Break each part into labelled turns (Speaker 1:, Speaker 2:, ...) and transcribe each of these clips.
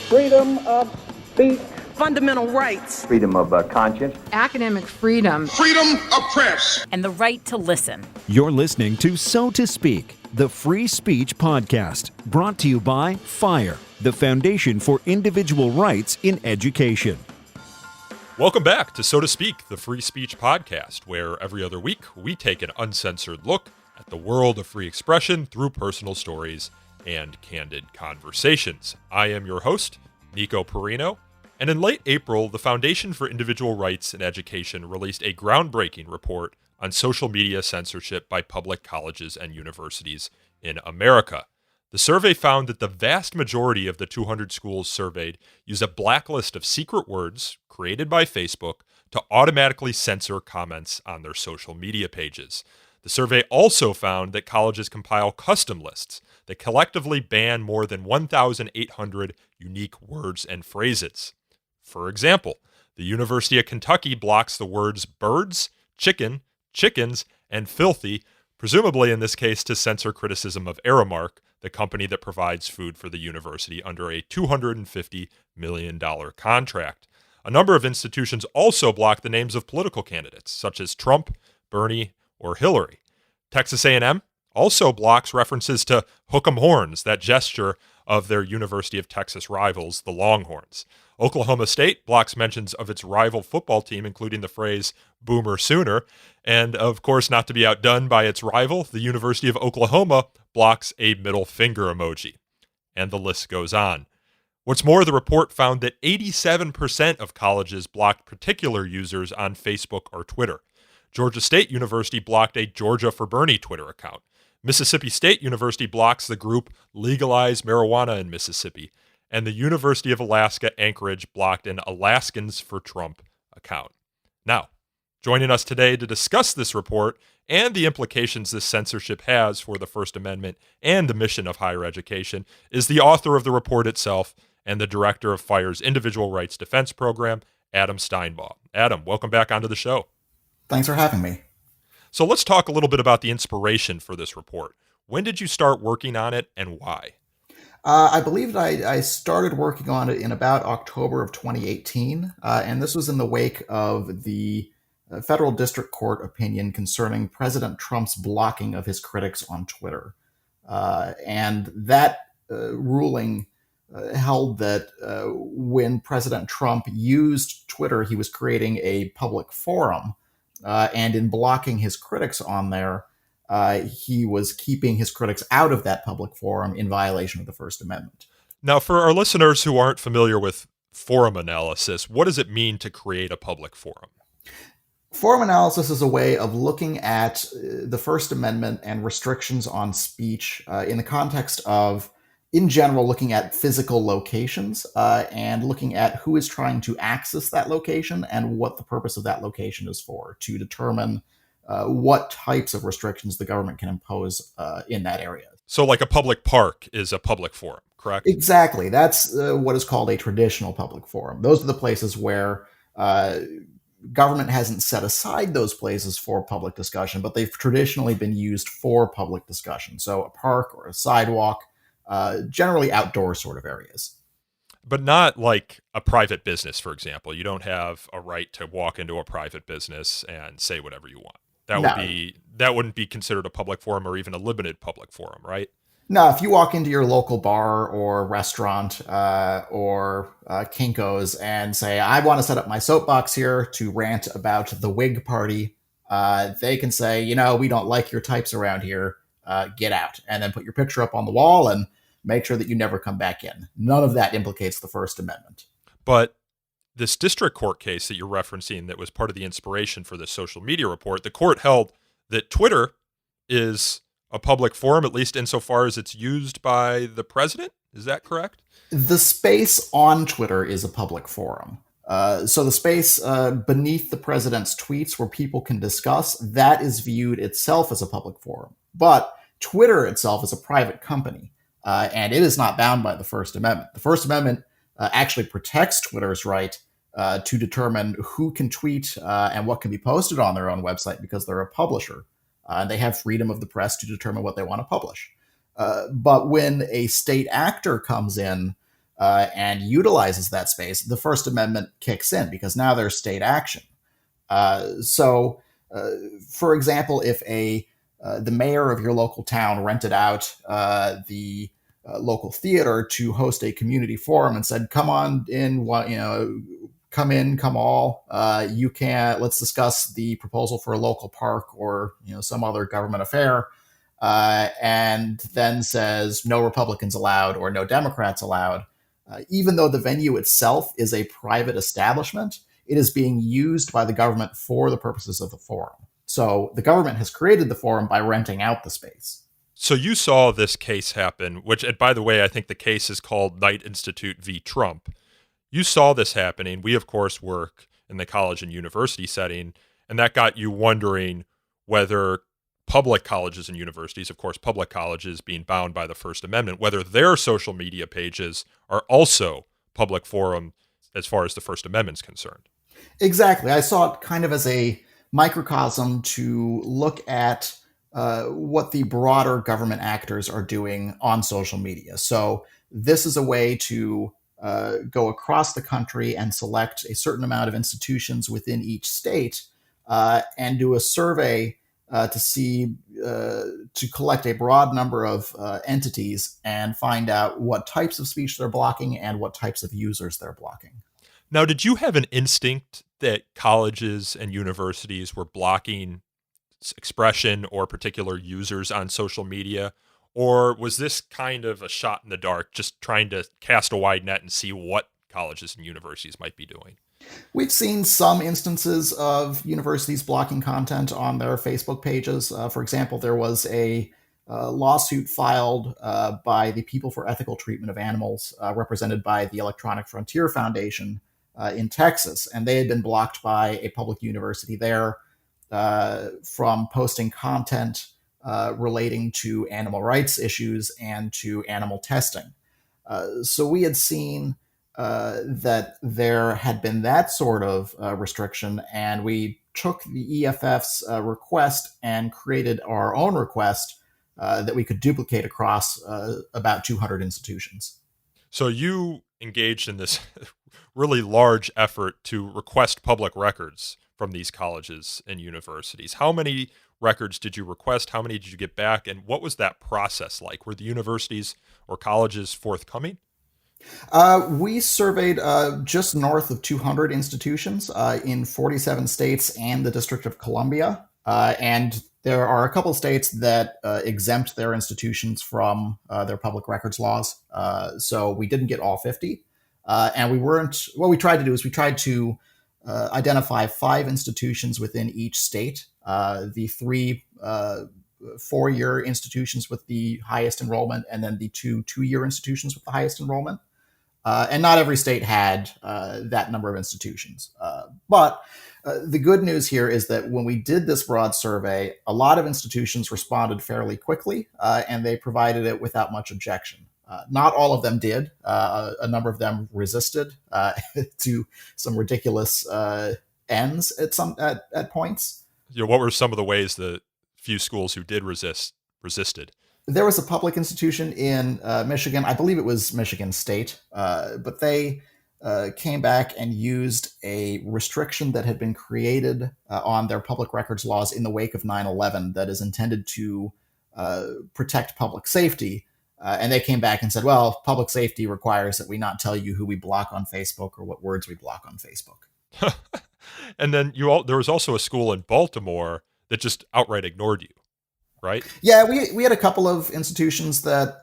Speaker 1: freedom of speech,
Speaker 2: fundamental rights,
Speaker 3: freedom of conscience,
Speaker 4: academic freedom,
Speaker 5: freedom of press,
Speaker 6: and the right to listen.
Speaker 7: You're listening to So to Speak, the free speech podcast, brought to you by FIRE, the Foundation for Individual Rights in Education.
Speaker 8: Welcome back to So to Speak, the free speech podcast, where every other week we take an uncensored look at the world of free expression through personal stories and candid conversations. I am your host, Nico Perino, and in late April, the Foundation for Individual Rights in Education released a groundbreaking report on social media censorship by public colleges and universities in America. The survey found that the vast majority of the 200 schools surveyed use a blacklist of secret words created by Facebook to automatically censor comments on their social media pages. The survey also found that colleges compile custom lists that collectively ban more than 1,800 unique words and phrases. For example, the University of Kentucky blocks the words birds, chicken, chickens, and filthy, presumably in this case to censor criticism of Aramark, the company that provides food for the university under a $250 million contract. A number of institutions also block the names of political candidates, such as Trump, Bernie, or Hillary. Texas A&M also blocks references to hook 'em horns, that gesture of their University of Texas rivals, the Longhorns. Oklahoma State blocks mentions of its rival football team, including the phrase Boomer Sooner. And of course, not to be outdone by its rival, the University of Oklahoma blocks a middle finger emoji. And the list goes on. What's more, the report found that 87% of colleges blocked particular users on Facebook or Twitter. Georgia State University blocked a Georgia for Bernie Twitter account. Mississippi State University blocks the group Legalize Marijuana in Mississippi. And the University of Alaska Anchorage blocked an Alaskans for Trump account. Now, joining us today to discuss this report and the implications this censorship has for the First Amendment and the mission of higher education is the author of the report itself and the director of FIRE's Individual Rights Defense Program, Adam Steinbaugh. Adam, welcome back onto the show.
Speaker 9: Thanks for having me.
Speaker 8: So let's talk a little bit about the inspiration for this report. When did you start working on it and why?
Speaker 9: I believe I started working on it in about October of 2018, and this was in the wake of the federal district court opinion concerning President Trump's blocking of his critics on Twitter. And that ruling held that when President Trump used Twitter, he was creating a public forum, and in blocking his critics on there, he was keeping his critics out of that public forum in violation of the First Amendment.
Speaker 8: Now, for our listeners who aren't familiar with forum analysis, what does it mean to create a public forum?
Speaker 9: Forum analysis is a way of looking at the First Amendment and restrictions on speech in the context of, in general, looking at physical locations and looking at who is trying to access that location and what the purpose of that location is for, to determine what types of restrictions the government can impose in that area.
Speaker 8: So like a public park is a public forum, correct?
Speaker 9: Exactly. That's what is called a traditional public forum. Those are the places where government hasn't set aside those places for public discussion, but they've traditionally been used for public discussion. So a park or a sidewalk, generally outdoor sort of areas.
Speaker 8: But not like a private business, for example. You don't have a right to walk into a private business and say whatever you want. That wouldn't be considered a public forum or even a limited public forum, right?
Speaker 9: No, if you walk into your local bar or restaurant or Kinko's and say, I want to set up my soapbox here to rant about the Whig Party, they can say, we don't like your types around here, get out. And then put your picture up on the wall and make sure that you never come back in. None of that implicates the First Amendment.
Speaker 8: But this district court case that you're referencing that was part of the inspiration for this social media report, the court held that Twitter is a public forum, at least insofar as it's used by the president. Is that correct?
Speaker 9: The space on Twitter is a public forum. So the space beneath the president's tweets where people can discuss, that is viewed itself as a public forum. But Twitter itself is a private company, and it is not bound by the First Amendment. The First Amendment actually protects Twitter's right to determine who can tweet and what can be posted on their own website because they're a publisher. And they have freedom of the press to determine what they want to publish. But when a state actor comes in and utilizes that space, the First Amendment kicks in because now there's state action. So, for example, if the mayor of your local town rented out the local theater to host a community forum and said, "Come on in, come in, come all. You can let's discuss the proposal for a local park or some other government affair," and then says no Republicans allowed or no Democrats allowed. Even though the venue itself is a private establishment, it is being used by the government for the purposes of the forum. So the government has created the forum by renting out the space.
Speaker 8: So you saw this case happen, which, and by the way, I think the case is called Knight Institute v. Trump. You saw this happening. We, of course, work in the college and university setting, and that got you wondering whether public colleges and universities, of course, public colleges being bound by the First Amendment, whether their social media pages are also public forum as far as the First Amendment's concerned.
Speaker 9: Exactly. I saw it kind of as a microcosm to look at what the broader government actors are doing on social media. So this is a way to go across the country and select a certain amount of institutions within each state and do a survey to collect a broad number of entities and find out what types of speech they're blocking and what types of users they're blocking.
Speaker 8: Now, did you have an instinct that colleges and universities were blocking expression or particular users on social media? Or was this kind of a shot in the dark, just trying to cast a wide net and see what colleges and universities might be doing?
Speaker 9: We've seen some instances of universities blocking content on their Facebook pages. For example, there was a lawsuit filed by the People for Ethical Treatment of Animals, represented by the Electronic Frontier Foundation in Texas. And they had been blocked by a public university there from posting content relating to animal rights issues and to animal testing. So we had seen that there had been that sort of restriction, and we took the EFF's request and created our own request that we could duplicate across about 200 institutions.
Speaker 8: So you engaged in this really large effort to request public records from these colleges and universities. How many records did you request? How many did you get back? And what was that process like? Were the universities or colleges forthcoming?
Speaker 9: We surveyed just north of 200 institutions in 47 states and the District of Columbia. And there are a couple of states that exempt their institutions from their public records laws. So we didn't get all 50. And what we tried to do is we tried to identify 5 institutions within each state, the 3 4-year institutions with the highest enrollment, and then the 2 2-year institutions with the highest enrollment. And not every state had that number of institutions. But the good news here is that when we did this broad survey, a lot of institutions responded fairly quickly, and they provided it without much objection. Not all of them did. A number of them resisted to some ridiculous ends at points.
Speaker 8: What were some of the ways the few schools who did resisted?
Speaker 9: There was a public institution in Michigan. I believe it was Michigan State, but they came back and used a restriction that had been created on their public records laws in the wake of 9/11 that is intended to protect public safety. And they came back and said, well, public safety requires that we not tell you who we block on Facebook or what words we block on Facebook.
Speaker 8: And then there was also a school in Baltimore that just outright ignored you, right?
Speaker 9: Yeah, we had a couple of institutions that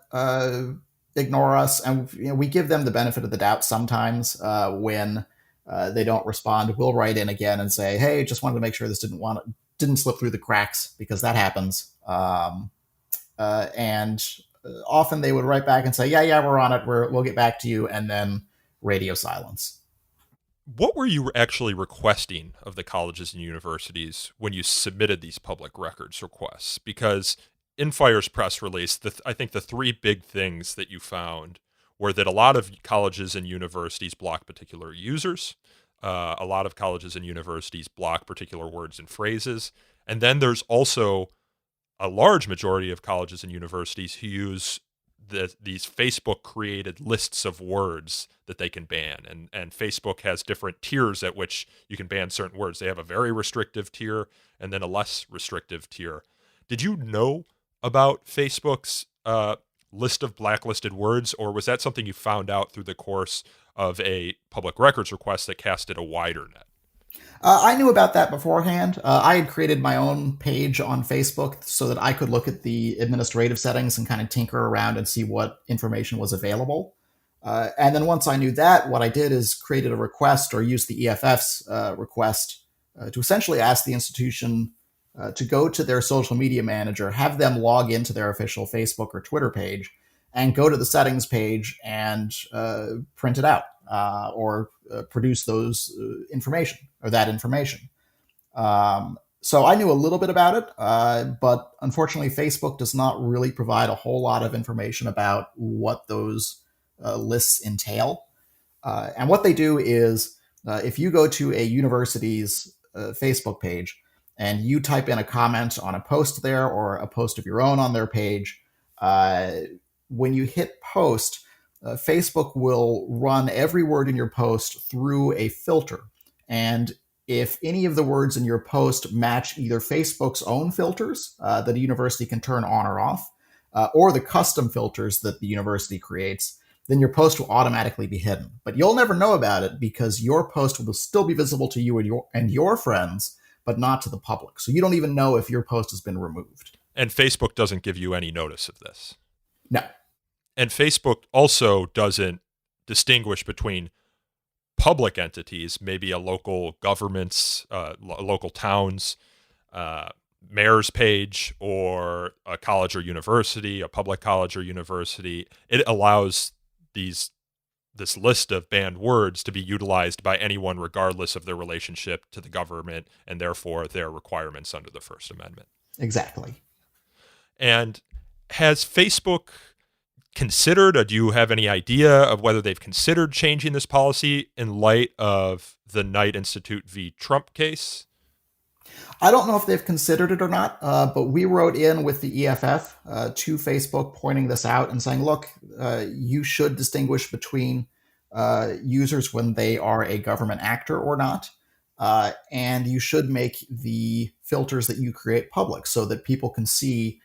Speaker 9: ignore us, and we give them the benefit of the doubt sometimes when they don't respond. We'll write in again and say, hey, just wanted to make sure this didn't slip through the cracks, because that happens. And often they would write back and say, yeah, we're on it. We'll get back to you. And then radio silence.
Speaker 8: What were you actually requesting of the colleges and universities when you submitted these public records requests? Because in Fire's press release, I think the 3 big things that you found were that a lot of colleges and universities block particular users. A lot of colleges and universities block particular words and phrases. And then there's also a large majority of colleges and universities who use these Facebook created lists of words that they can ban. And Facebook has different tiers at which you can ban certain words. They have a very restrictive tier and then a less restrictive tier. Did you know about Facebook's list of blacklisted words, or was that something you found out through the course of a public records request that casted a wider net?
Speaker 9: I knew about that beforehand. I had created my own page on Facebook so that I could look at the administrative settings and kind of tinker around and see what information was available. And then once I knew that, what I did is created a request or used the EFF's request to essentially ask the institution to go to their social media manager, have them log into their official Facebook or Twitter page, and go to the settings page and print it out or produce those information or that information. So I knew a little bit about it, but unfortunately, Facebook does not really provide a whole lot of information about what those lists entail. And what they do is if you go to a university's Facebook page and you type in a comment on a post there or a post of your own on their page, when you hit post, Facebook will run every word in your post through a filter. And if any of the words in your post match either Facebook's own filters that a university can turn on or off, or the custom filters that the university creates, then your post will automatically be hidden. But you'll never know about it because your post will still be visible to you and your friends, but not to the public. So you don't even know if your post has been removed.
Speaker 8: And Facebook doesn't give you any notice of this.
Speaker 9: No.
Speaker 8: And Facebook also doesn't distinguish between public entities, maybe a local government's, local town's mayor's page, or a college or university, a public college or university. It allows this list of banned words to be utilized by anyone regardless of their relationship to the government and therefore their requirements under the First Amendment.
Speaker 9: Exactly.
Speaker 8: And has Facebook considered, or do you have any idea of whether they've considered changing this policy in light of the Knight Institute v. Trump case?
Speaker 9: I don't know if they've considered it or not, but we wrote in with the EFF to Facebook pointing this out and saying, look, you should distinguish between users when they are a government actor or not. And you should make the filters that you create public so that people can see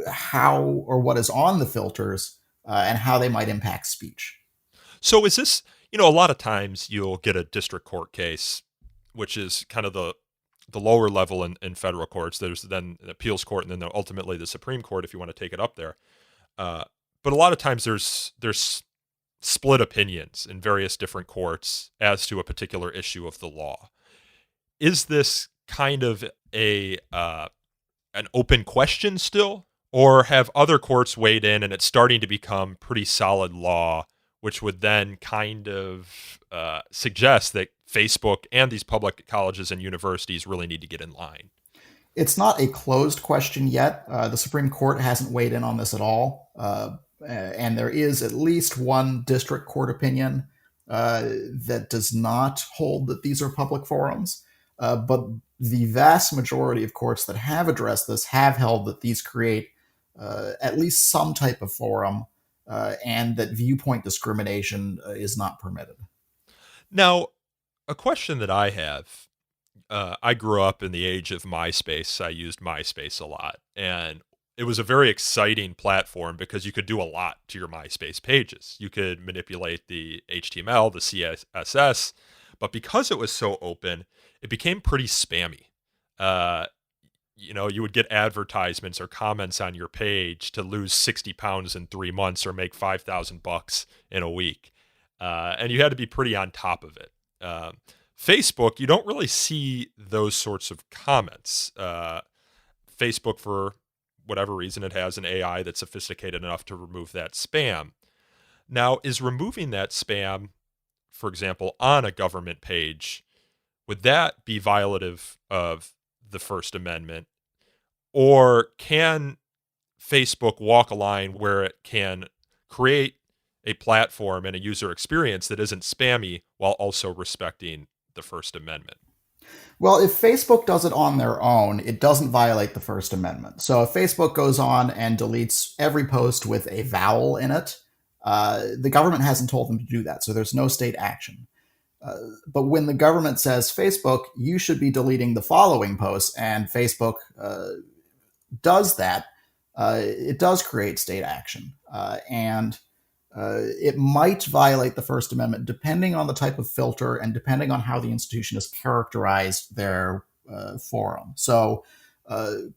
Speaker 9: how or what is on the filters and how they might impact speech.
Speaker 8: So is this, a lot of times you'll get a district court case, which is kind of the lower level in federal courts. There's then the appeals court and then ultimately the Supreme Court if you want to take it up there. But a lot of times there's split opinions in various different courts as to a particular issue of the law. Is this kind of an open question still, or have other courts weighed in and it's starting to become pretty solid law, which would then kind of suggest that Facebook and these public colleges and universities really need to get in line?
Speaker 9: It's not a closed question yet. The Supreme Court hasn't weighed in on this at all. And there is at least one district court opinion that does not hold that these are public forums. But the vast majority of courts that have addressed this have held that these create at least some type of forum and that viewpoint discrimination is not permitted.
Speaker 8: Now, a question that I have, I grew up in the age of MySpace. I used MySpace a lot, and it was a very exciting platform because you could do a lot to your MySpace pages. You could manipulate the HTML, the CSS, but because it was so open, it became pretty spammy. You would get advertisements or comments on your page to lose 60 pounds in 3 months or make $5,000 in a week. And you had to be pretty on top of it. Facebook, you don't really see those sorts of comments. Facebook, for whatever reason, it has an AI that's sophisticated enough to remove that spam. Now, is removing that spam, for example, on a government page, would that be violative of the First Amendment? Or can Facebook walk a line where it can create a platform and a user experience that isn't spammy while also respecting the First Amendment?
Speaker 9: Well, if Facebook does it on their own, it doesn't violate the First Amendment. So if Facebook goes on and deletes every post with a vowel in it, the government hasn't told them to do that. So there's no state action. But when the government says, Facebook, you should be deleting the following posts, and Facebook does that, it does create state action. And it might violate the First Amendment depending on the type of filter and depending on how the institution has characterized their forum. So,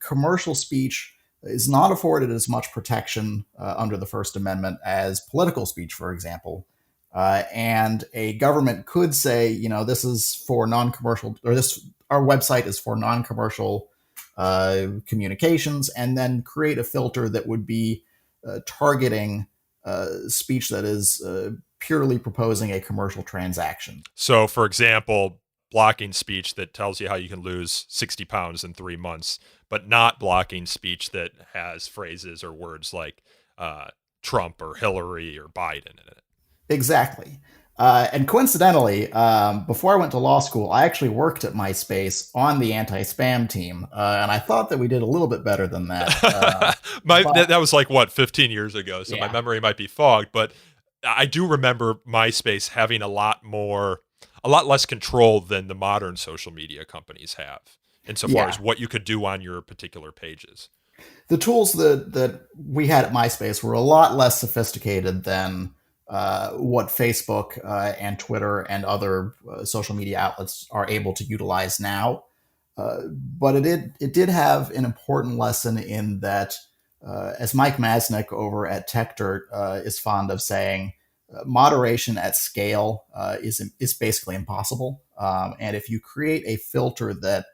Speaker 9: commercial speech is not afforded as much protection under the First Amendment as political speech, for example. And a government could say, this is for non-commercial, or our website is for non-commercial communications, and then create a filter that would be targeting speech that is purely proposing a commercial transaction.
Speaker 8: So, for example, blocking speech that tells you how you can lose 60 pounds in 3 months, but not blocking speech that has phrases or words like Trump or Hillary or Biden in it.
Speaker 9: Exactly. And coincidentally, before I went to law school, I actually worked at MySpace on the anti-spam team, and I thought that we did a little bit better than that.
Speaker 8: That was like, 15 years ago, so
Speaker 9: Yeah.
Speaker 8: my memory might be fogged, but I do remember MySpace having a lot less control than the modern social media companies have, insofar as what you could do on your particular pages.
Speaker 9: The tools that we had at MySpace were a lot less sophisticated than what Facebook and Twitter and other social media outlets are able to utilize now. But it did have an important lesson in that, as Mike Masnick over at TechDirt is fond of saying, moderation at scale is basically impossible. And if you create a filter that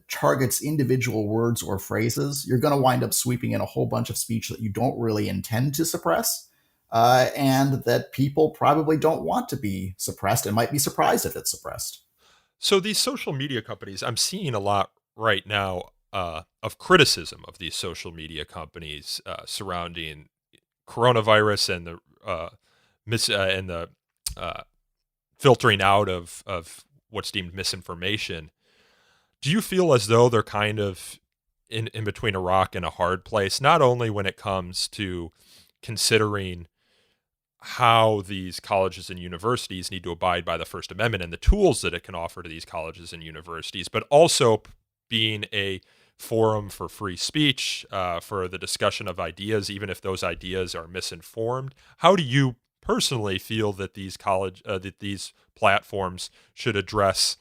Speaker 9: targets individual words or phrases, you're going to wind up sweeping in a whole bunch of speech that you don't really intend to suppress. And that people probably don't want to be suppressed and might be surprised if it's suppressed.
Speaker 8: So these social media companies, I'm seeing a lot right now of criticism of these social media companies surrounding coronavirus and the filtering out of what's deemed misinformation. Do you feel as though they're kind of in between a rock and a hard place, not only when it comes to considering how these colleges and universities need to abide by the First Amendment and the tools that it can offer to these colleges and universities, but also being a forum for free speech, for the discussion of ideas, even if those ideas are misinformed? How do you personally feel that these these platforms should address,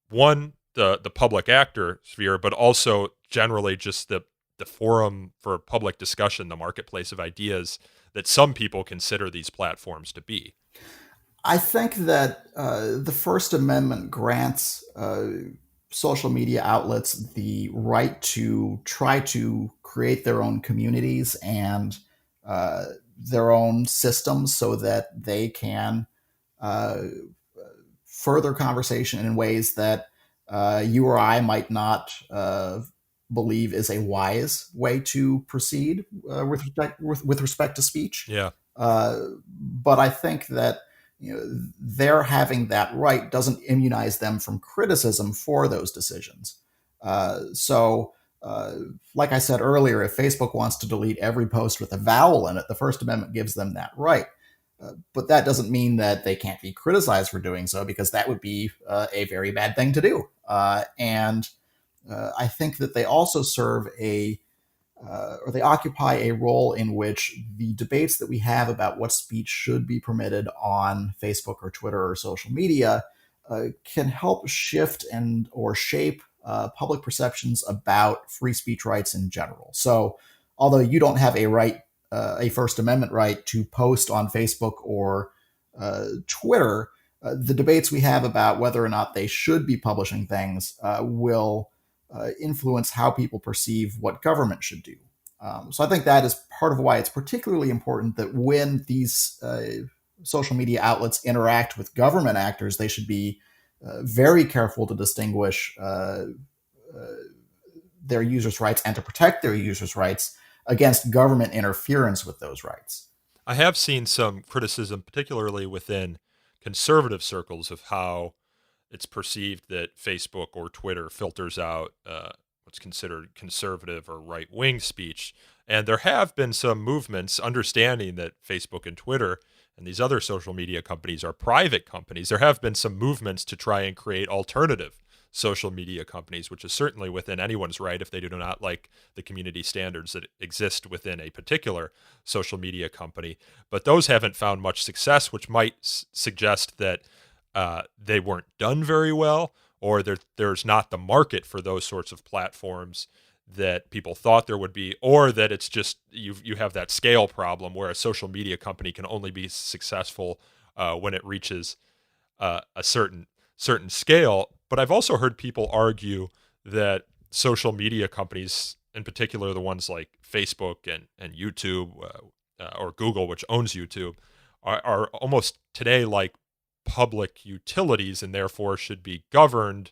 Speaker 8: one, the public actor sphere, but also generally just the forum for public discussion, the marketplace of ideas that some people consider these platforms to be?
Speaker 9: I think that the First Amendment grants social media outlets the right to try to create their own communities and their own systems so that they can further conversation in ways that you or I might not believe is a wise way to proceed with respect to speech.
Speaker 8: Yeah.
Speaker 9: But I think that their having that right doesn't immunize them from criticism for those decisions. So, like I said earlier, if Facebook wants to delete every post with a vowel in it, the First Amendment gives them that right. But that doesn't mean that they can't be criticized for doing so, because that would be a very bad thing to do. And I think that they also serve or they occupy a role in which the debates that we have about what speech should be permitted on Facebook or Twitter or social media can help shift or shape public perceptions about free speech rights in general. So, although you don't have a First Amendment right to post on Facebook or Twitter, the debates we have about whether or not they should be publishing things will influence how people perceive what government should do. So I think that is part of why it's particularly important that when these social media outlets interact with government actors, they should be very careful to distinguish their users' rights and to protect their users' rights against government interference with those rights.
Speaker 8: I have seen some criticism, particularly within conservative circles, of how it's perceived that Facebook or Twitter filters out what's considered conservative or right-wing speech. And there have been some movements understanding that Facebook and Twitter and these other social media companies are private companies. There have been some movements to try and create alternative social media companies, which is certainly within anyone's right if they do not like the community standards that exist within a particular social media company. But those haven't found much success, which might suggest that they weren't done very well, or there's not the market for those sorts of platforms that people thought there would be, or that it's just you have that scale problem where a social media company can only be successful when it reaches a certain scale. But I've also heard people argue that social media companies, in particular the ones like Facebook and YouTube or Google, which owns YouTube, are almost today like public utilities and therefore should be governed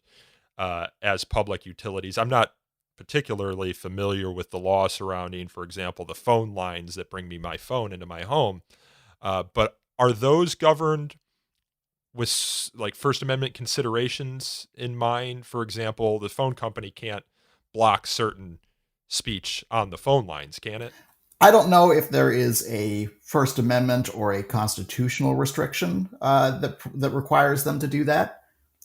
Speaker 8: as public utilities. I'm not particularly familiar with the law surrounding, for example, the phone lines that bring me my phone into my home. But are those governed with like First Amendment considerations in mind? For example, the phone company can't block certain speech on the phone lines, can it?
Speaker 9: I don't know if there is a First Amendment or a constitutional restriction that requires them to do that.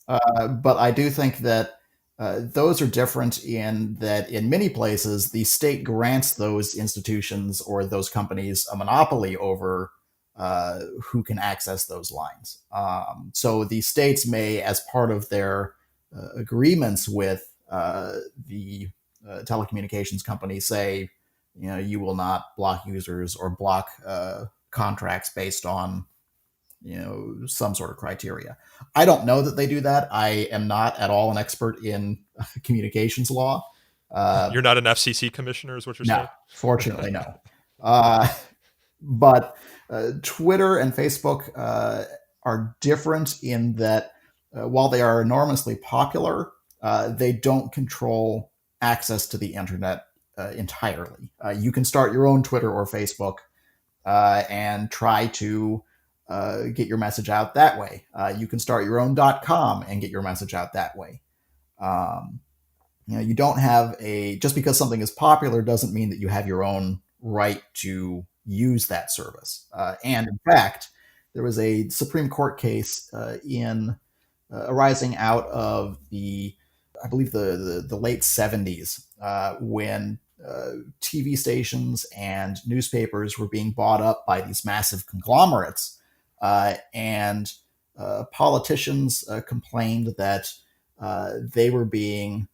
Speaker 9: But I do think that those are different in that in many places, the state grants those institutions or those companies a monopoly over who can access those lines. So the states may, as part of their agreements with the telecommunications company, say, you will not block users or block contracts based on some sort of criteria. I don't know that they do that. I am not at all an expert in communications law.
Speaker 8: You're not an FCC commissioner, is what you're
Speaker 9: No,
Speaker 8: saying?
Speaker 9: fortunately, no. But Twitter and Facebook are different in that while they are enormously popular, they don't control access to the internet entirely. You can start your own Twitter or Facebook and try to get your message out that way. You can start your own .com and get your message out that way. You don't have just because something is popular doesn't mean that you have your own right to use that service. And in fact, there was a Supreme Court case arising out of I believe the late 70s when TV stations and newspapers were being bought up by these massive conglomerates, and politicians complained that they were being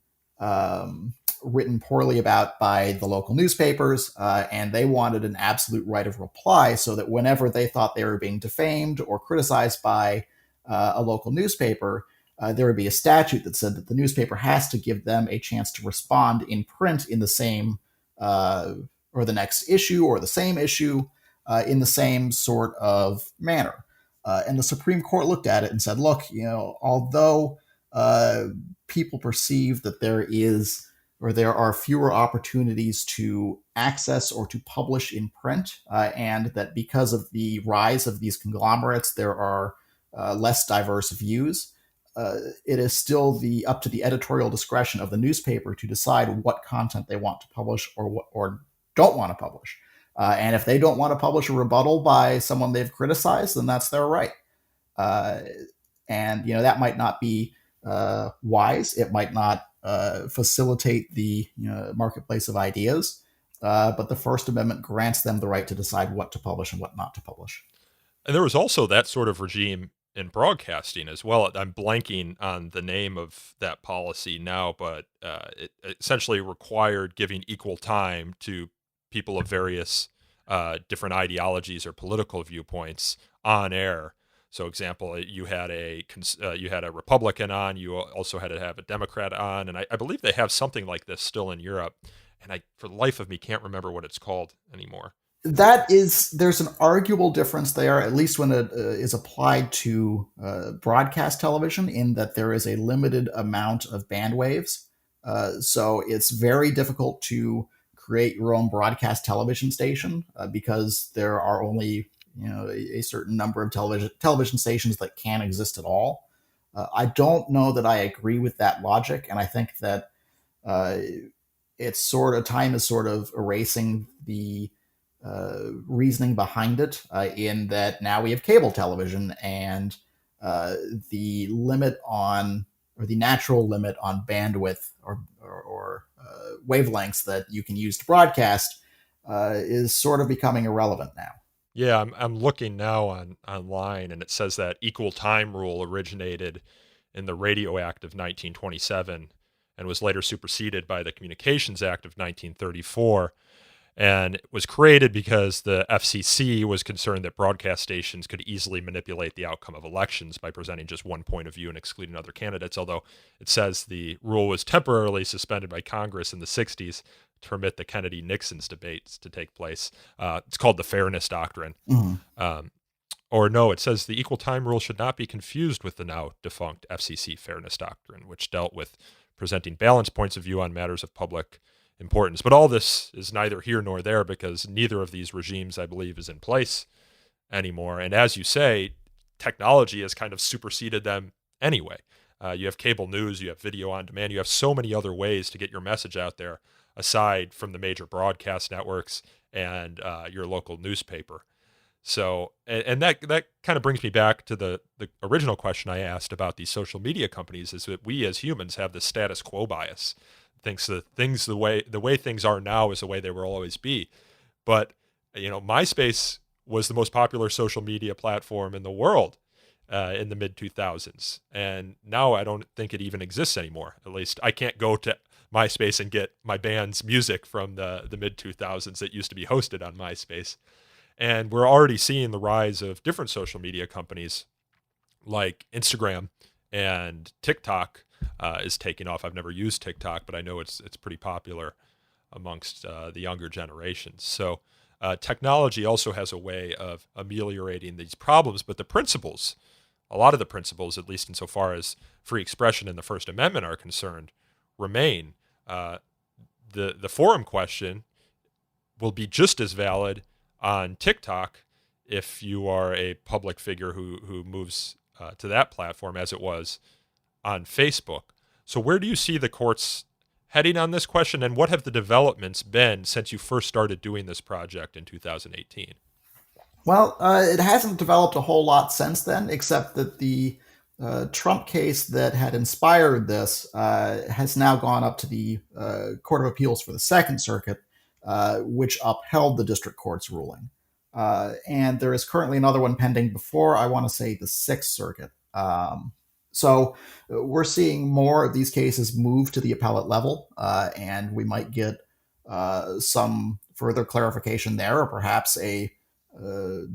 Speaker 9: written poorly about by the local newspapers, and they wanted an absolute right of reply so that whenever they thought they were being defamed or criticized by a local newspaper, there would be a statute that said that the newspaper has to give them a chance to respond in print in the same or the next issue or the same issue in the same sort of manner. And the Supreme Court looked at it and said, look, although people perceive that there are fewer opportunities to access or to publish in print, and that because of the rise of these conglomerates, there are less diverse views, it is still up to the editorial discretion of the newspaper to decide what content they want to publish or don't want to publish. And if they don't want to publish a rebuttal by someone they've criticized, then that's their right. And that might not be wise. It might not facilitate the marketplace of ideas. But the First Amendment grants them the right to decide what to publish and what not to publish.
Speaker 8: And there was also that sort of regime in broadcasting as well. I'm blanking on the name of that policy now, but it essentially required giving equal time to people of various different ideologies or political viewpoints on air. So, example, you had a Republican on, you also had to have a Democrat on, and I believe they have something like this still in Europe, and I, for the life of me, can't remember what it's called anymore.
Speaker 9: There's an arguable difference there, at least when it is applied to broadcast television, in that there is a limited amount of band waves. So it's very difficult to create your own broadcast television station because there are only a certain number of television stations that can exist at all. I don't know that I agree with that logic, and I think that uh, it's sort of time is sort of erasing the reasoning behind it, in that now we have cable television, and the limit on, or the natural limit on bandwidth or wavelengths that you can use to broadcast is sort of becoming irrelevant now.
Speaker 8: Yeah, I'm looking now online, and it says that equal time rule originated in the Radio Act of 1927 and was later superseded by the Communications Act of 1934. And it was created because the FCC was concerned that broadcast stations could easily manipulate the outcome of elections by presenting just one point of view and excluding other candidates, although it says the rule was temporarily suspended by Congress in the 60s to permit the Kennedy-Nixon's debates to take place. It's called the Fairness Doctrine. Or no, it says the equal time rule should not be confused with the now defunct FCC Fairness Doctrine, which dealt with presenting balanced points of view on matters of public importance. But all this is neither here nor there, because neither of these regimes, I believe, is in place anymore. And as you say, technology has kind of superseded them anyway. You have cable news, you have video on demand, you have so many other ways to get your message out there aside from the major broadcast networks and your local newspaper. So, and that kind of brings me back to the original question I asked about these social media companies, is that we as humans have this status quo bias. Thinks that things the way things are now is the way they will always be. But MySpace was the most popular social media platform in the world in the mid 2000s, and now I don't think it even exists anymore. At least I can't go to MySpace and get my band's music from the mid 2000s that used to be hosted on MySpace. And we're already seeing the rise of different social media companies like Instagram and TikTok is taking off. I've never used TikTok, but I know it's pretty popular amongst the younger generations. So technology also has a way of ameliorating these problems, but a lot of the principles, at least insofar as free expression and the First Amendment are concerned, remain. The forum question will be just as valid on TikTok if you are a public figure who moves to that platform as it was on Facebook. So where do you see the courts heading on this question, and what have the developments been since you first started doing this project in 2018?
Speaker 9: Well, it hasn't developed a whole lot since then, except that the Trump case that had inspired this has now gone up to the Court of Appeals for the Second Circuit, which upheld the district court's ruling. And there is currently another one pending before, I want to say, the Sixth Circuit. So we're seeing more of these cases move to the appellate level, and we might get some further clarification there, or perhaps a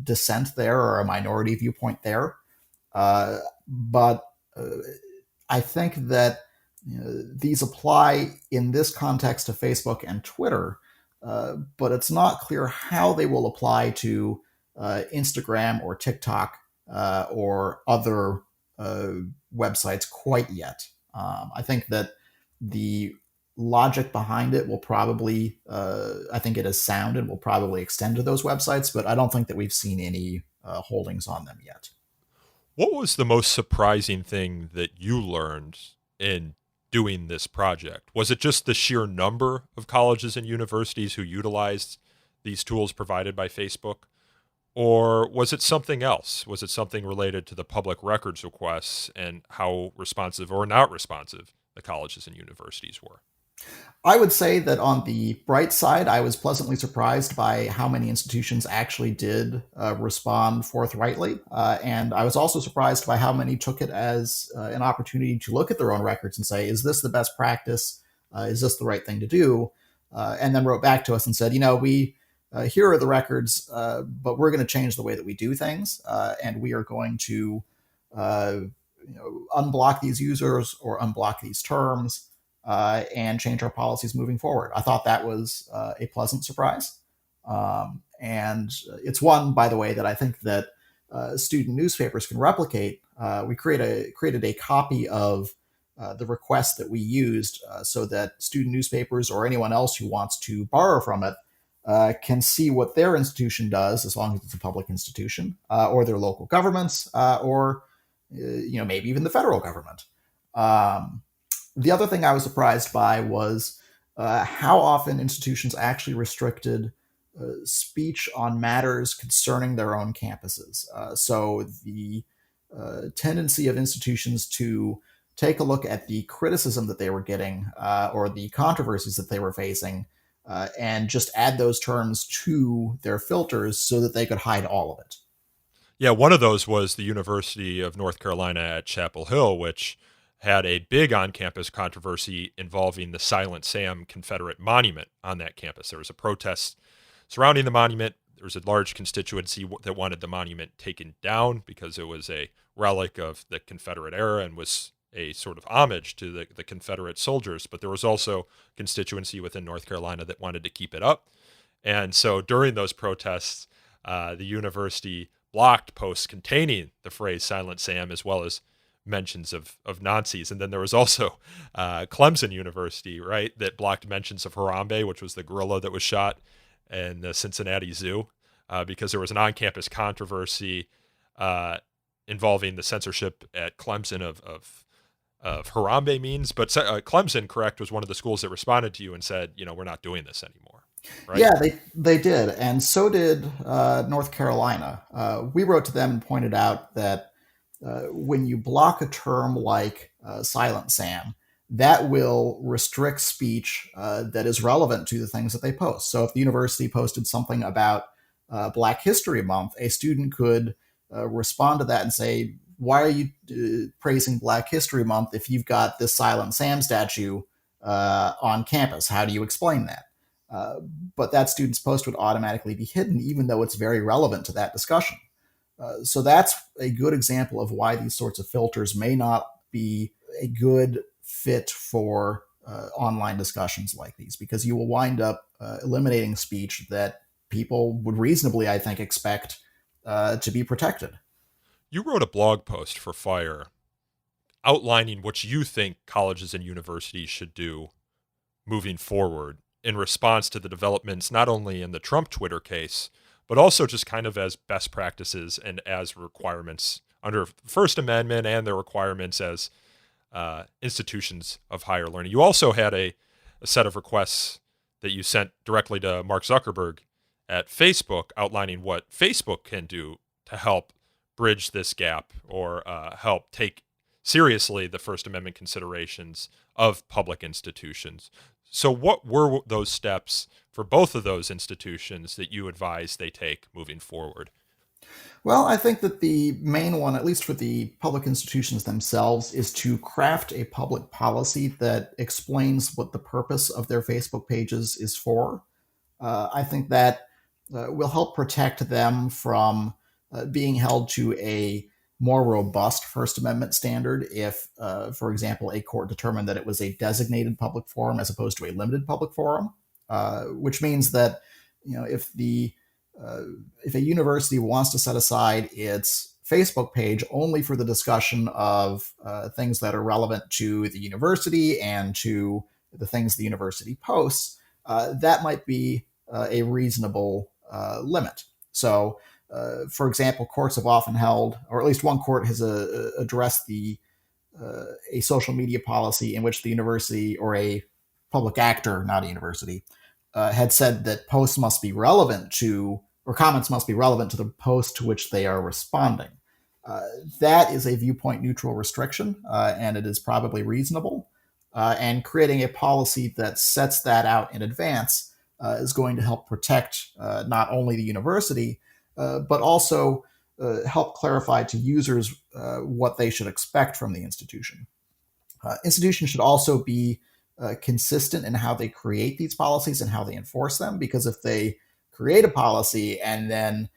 Speaker 9: dissent there, or a minority viewpoint there. But I think that these apply in this context to Facebook and Twitter, but it's not clear how they will apply to Instagram or TikTok or other websites quite yet. I think that the logic behind it will probably, I think it is sound and will probably extend to those websites, but I don't think that we've seen any holdings on them yet.
Speaker 8: What was the most surprising thing that you learned in doing this project? Was it just the sheer number of colleges and universities who utilized these tools provided by Facebook? Or was it something else? Was it something related to the public records requests and how responsive or not responsive the colleges and universities were?
Speaker 9: I would say that on the bright side, I was pleasantly surprised by how many institutions actually did respond forthrightly. And I was also surprised by how many took it as an opportunity to look at their own records and say, is this the best practice? Is this the right thing to do? And then wrote back to us and said, we here are the records, but we're going to change the way that we do things. And we are going to unblock these users or unblock these terms. And change our policies moving forward. I thought that was a pleasant surprise. And it's one, by the way, that I think that student newspapers can replicate. We created a copy of the request that we used so that student newspapers or anyone else who wants to borrow from it can see what their institution does, as long as it's a public institution, or their local governments, or maybe even the federal government. The other thing I was surprised by was how often institutions actually restricted speech on matters concerning their own campuses. So the tendency of institutions to take a look at the criticism that they were getting or the controversies that they were facing and just add those terms to their filters so that they could hide all of it.
Speaker 8: Yeah, one of those was the University of North Carolina at Chapel Hill, which had a big on-campus controversy involving the Silent Sam Confederate monument on that campus. There was a protest surrounding the monument. There was a large constituency that wanted the monument taken down because it was a relic of the Confederate era and was a sort of homage to the Confederate soldiers. But there was also constituency within North Carolina that wanted to keep it up. And so during those protests, the university blocked posts containing the phrase Silent Sam, as well as mentions of Nazis. And then there was also Clemson University, right, that blocked mentions of Harambe, which was the gorilla that was shot in the Cincinnati Zoo, because there was an on-campus controversy involving the censorship at Clemson of Harambe means. But Clemson, correct, was one of the schools that responded to you and said, we're not doing this anymore. Right?
Speaker 9: Yeah, they did. And so did North Carolina. We wrote to them and pointed out that when you block a term like Silent Sam, that will restrict speech that is relevant to the things that they post. So if the university posted something about Black History Month, a student could respond to that and say, why are you praising Black History Month if you've got this Silent Sam statue on campus? How do you explain that? But that student's post would automatically be hidden, even though it's very relevant to that discussion. So that's a good example of why these sorts of filters may not be a good fit for online discussions like these, because you will wind up eliminating speech that people would reasonably, I think, expect to be protected.
Speaker 8: You wrote a blog post for Fire outlining what you think colleges and universities should do moving forward in response to the developments, not only in the Trump Twitter case, but also just kind of as best practices and as requirements under the First Amendment and their requirements as institutions of higher learning. You also had a set of requests that you sent directly to Mark Zuckerberg at Facebook outlining what Facebook can do to help bridge this gap or help take seriously the First Amendment considerations of public institutions. So what were those steps for both of those institutions that you advise they take moving forward?
Speaker 9: Well, I think that the main one, at least for the public institutions themselves, is to craft a public policy that explains what the purpose of their Facebook pages is for. I think that will help protect them from being held to a more robust First Amendment standard if, for example, a court determined that it was a designated public forum as opposed to a limited public forum, which means that if a university wants to set aside its Facebook page only for the discussion of things that are relevant to the university and to the things the university posts, that might be a reasonable limit. So, for example, courts have often held, or at least one court has addressed a social media policy in which the university or a public actor, not a university, had said that posts must be relevant to, or comments must be relevant to the post to which they are responding. That is a viewpoint neutral restriction, and it is probably reasonable. And creating a policy that sets that out in advance is going to help protect not only the university, but also help clarify to users what they should expect from the institution. Institutions should also be consistent in how they create these policies and how they enforce them, because if they create a policy and then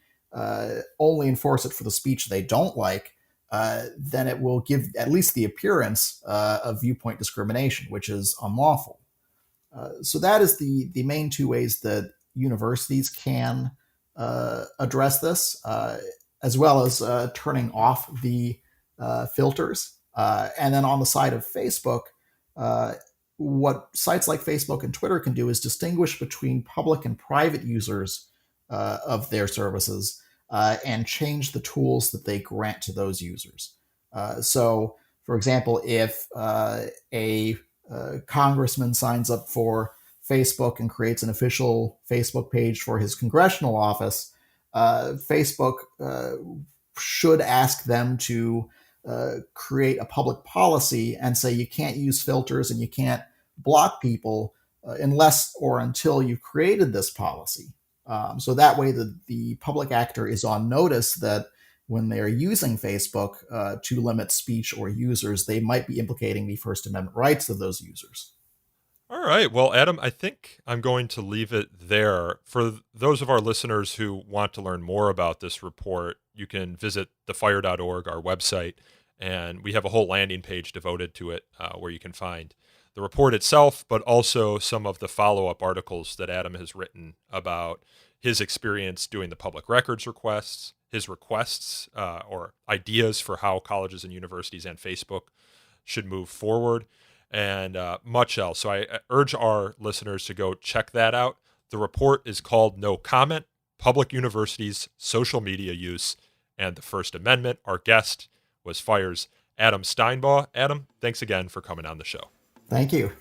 Speaker 9: only enforce it for the speech they don't like, then it will give at least the appearance of viewpoint discrimination, which is unlawful. So that is the main two ways that universities can address this, as well as turning off the filters. And then on the side of Facebook, what sites like Facebook and Twitter can do is distinguish between public and private users of their services and change the tools that they grant to those users. So, for example, if a congressman signs up for Facebook and creates an official Facebook page for his congressional office, Facebook should ask them to create a public policy and say you can't use filters and you can't block people unless or until you've created this policy. So that way the public actor is on notice that when they're using Facebook to limit speech or users, they might be implicating the First Amendment rights of those users.
Speaker 8: All right. Well, Adam, I think I'm going to leave it there. For those of our listeners who want to learn more about this report, you can visit thefire.org, our website, and we have a whole landing page devoted to it where you can find the report itself, but also some of the follow-up articles that Adam has written about his experience doing the public records requests, his requests or ideas for how colleges and universities and Facebook should move forward, and much else. So I urge our listeners to go check that out. The report is called No Comment, Public Universities, Social Media Use, and the First Amendment. Our guest was FIRE's Adam Steinbaugh. Adam, thanks again for coming on the show.
Speaker 9: Thank you.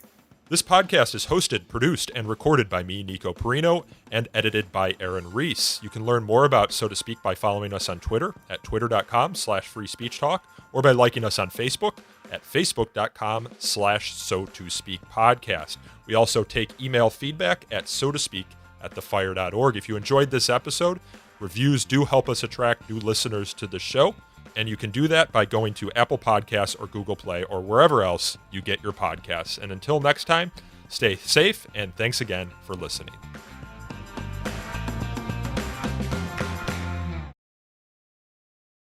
Speaker 8: This podcast is hosted, produced, and recorded by me, Nico Perino, and edited by Aaron Reese. You can learn more about So to Speak by following us on Twitter at twitter.com/freespeechtalk or by liking us on Facebook at facebook.com/so-to-speak-podcast. We also take email feedback at so-to-speak@thefire.org. If you enjoyed this episode, reviews do help us attract new listeners to the show, and you can do that by going to Apple Podcasts or Google Play or wherever else you get your podcasts. And until next time, stay safe, and thanks again for listening.